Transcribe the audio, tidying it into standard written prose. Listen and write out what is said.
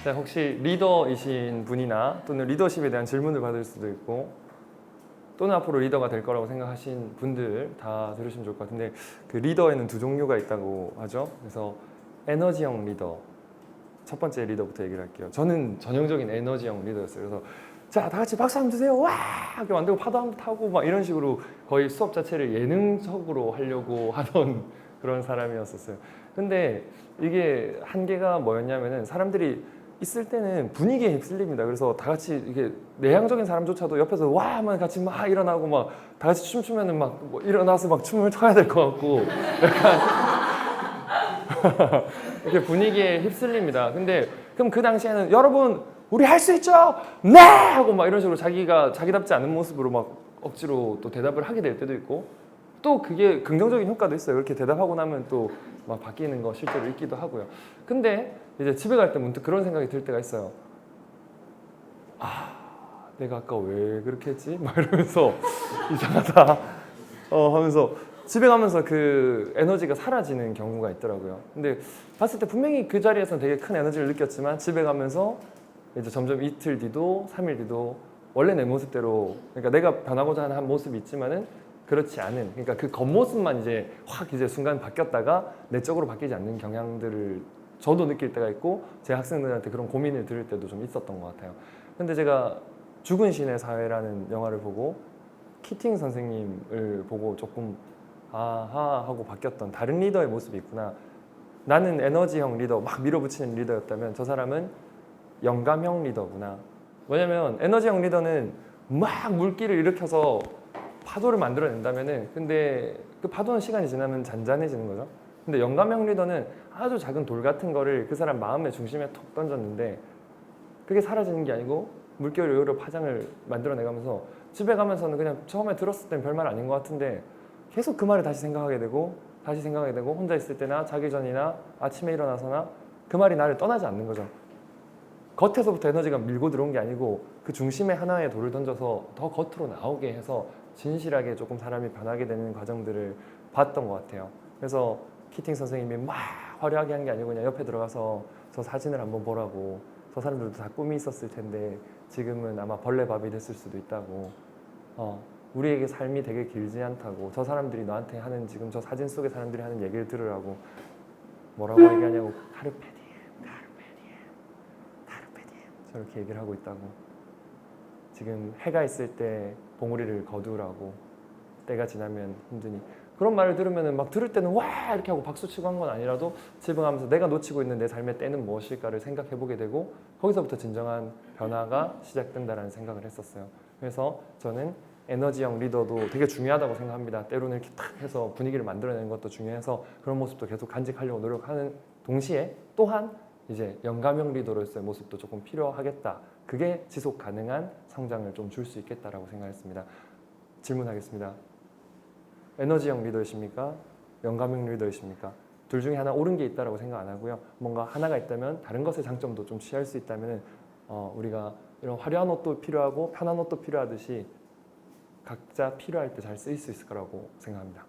네, 혹시 리더이신 분이나 또는 리더십에 대한 질문을 받을 수도 있고 또는 앞으로 리더가 될 거라고 생각하신 분들 다 들으시면 좋을 것 같은데 그 리더에는 두 종류가 있다고 하죠. 그래서 에너지형 리더, 첫 번째 리더부터 얘기를 할게요. 저는 전형적인 에너지형 리더였어요. 그래서 자, 다 같이 박수 한번 주세요. 와! 이렇게 만들고 파도 한번 타고 막 이런 식으로 거의 수업 자체를 예능적으로 하려고 하던 그런 사람이었었어요. 근데 이게 한계가 뭐였냐면은 사람들이 있을 때는 분위기에 휩쓸립니다. 그래서 다 같이 이게 내향적인 사람조차도 옆에서 와 하면 같이 막 일어나고 막 다 같이 춤추면은 막 뭐 일어나서 막 춤을 춰야 될 것 같고 약간 이렇게 분위기에 휩쓸립니다. 근데 그럼 그 당시에는 여러분 우리 할 수 있죠? 네! 하고 막 이런 식으로 자기가 자기답지 않은 모습으로 막 억지로 또 대답을 하게 될 때도 있고 또 그게 긍정적인 효과도 있어요. 이렇게 대답하고 나면 또 막 바뀌는 거 실제로 있기도 하고요. 근데 이제 집에 갈 때 문득 그런 생각이 들 때가 있어요. 아, 내가 아까 왜 그렇게 했지? 막 이러면서 이상하다. 하면서 집에 가면서 그 에너지가 사라지는 경우가 있더라고요. 근데 봤을 때 분명히 그 자리에서 되게 큰 에너지를 느꼈지만 집에 가면서 이제 점점 이틀 뒤도 3일 뒤도 원래 내 모습대로 그러니까 내가 변하고자 하는 한 모습이 있지만은 그렇지 않은 그러니까 그 겉모습만 이제 확 이제 순간 바뀌었다가 내적으로 바뀌지 않는 경향들을 저도 느낄 때가 있고 제 학생들한테 그런 고민을 들을 때도 좀 있었던 것 같아요. 근데 제가 죽은 신의 사회라는 영화를 보고 키팅 선생님을 보고 조금 아하 하고 바뀌었던 다른 리더의 모습이 있구나. 나는 에너지형 리더 막 밀어붙이는 리더였다면 저 사람은 영감형 리더구나. 왜냐면 에너지형 리더는 막 물기를 일으켜서 파도를 만들어낸다면은 근데 그 파도는 시간이 지나면 잔잔해지는 거죠. 근데 영감형 리더는 아주 작은 돌 같은 거를 그 사람 마음의 중심에 톡 던졌는데 그게 사라지는 게 아니고 물결이 오히려 파장을 만들어내가면서 집에 가면서는 그냥 처음에 들었을 땐 별말 아닌 것 같은데 계속 그 말을 다시 생각하게 되고 다시 생각하게 되고 혼자 있을 때나 자기 전이나 아침에 일어나서나 그 말이 나를 떠나지 않는 거죠. 겉에서부터 에너지가 밀고 들어온 게 아니고 그 중심에 하나의 돌을 던져서 더 겉으로 나오게 해서 진실하게 조금 사람이 변하게 되는 과정들을 봤던 것 같아요. 그래서 키팅 선생님이 막 화려하게 한 게 아니고 그냥 옆에 들어가서 저 사진을 한번 보라고 저 사람들도 다 꿈이 있었을 텐데 지금은 아마 벌레밥이 됐을 수도 있다고 우리에게 삶이 되게 길지 않다고 저 사람들이 너한테 하는 지금 저 사진 속의 사람들이 하는 얘기를 들으라고 뭐라고 얘기하냐고 카르페디엠 저렇게 얘기를 하고 있다고 지금 해가 있을 때 봉우리를 거두라고 때가 지나면 힘드니 그런 말을 들으면 막 들을 때는 와 이렇게 하고 박수치고 한 건 아니라도 집에 가면서 내가 놓치고 있는 내 삶의 때는 무엇일까를 생각해보게 되고 거기서부터 진정한 변화가 시작된다는 생각을 했었어요. 그래서 저는 에너지형 리더도 되게 중요하다고 생각합니다. 때로는 이렇게 탁 해서 분위기를 만들어내는 것도 중요해서 그런 모습도 계속 간직하려고 노력하는 동시에 또한 이제 영감형 리더로서의 모습도 조금 필요하겠다. 그게 지속 가능한 성장을 좀 줄 수 있겠다라고 생각했습니다. 질문하겠습니다. 에너지형 리더이십니까? 영감형 리더이십니까? 둘 중에 하나 옳은 게 있다라고 생각 안 하고요. 뭔가 하나가 있다면 다른 것의 장점도 좀 취할 수 있다면 우리가 이런 화려한 옷도 필요하고 편한 옷도 필요하듯이 각자 필요할 때 잘 쓰일 수 있을 거라고 생각합니다.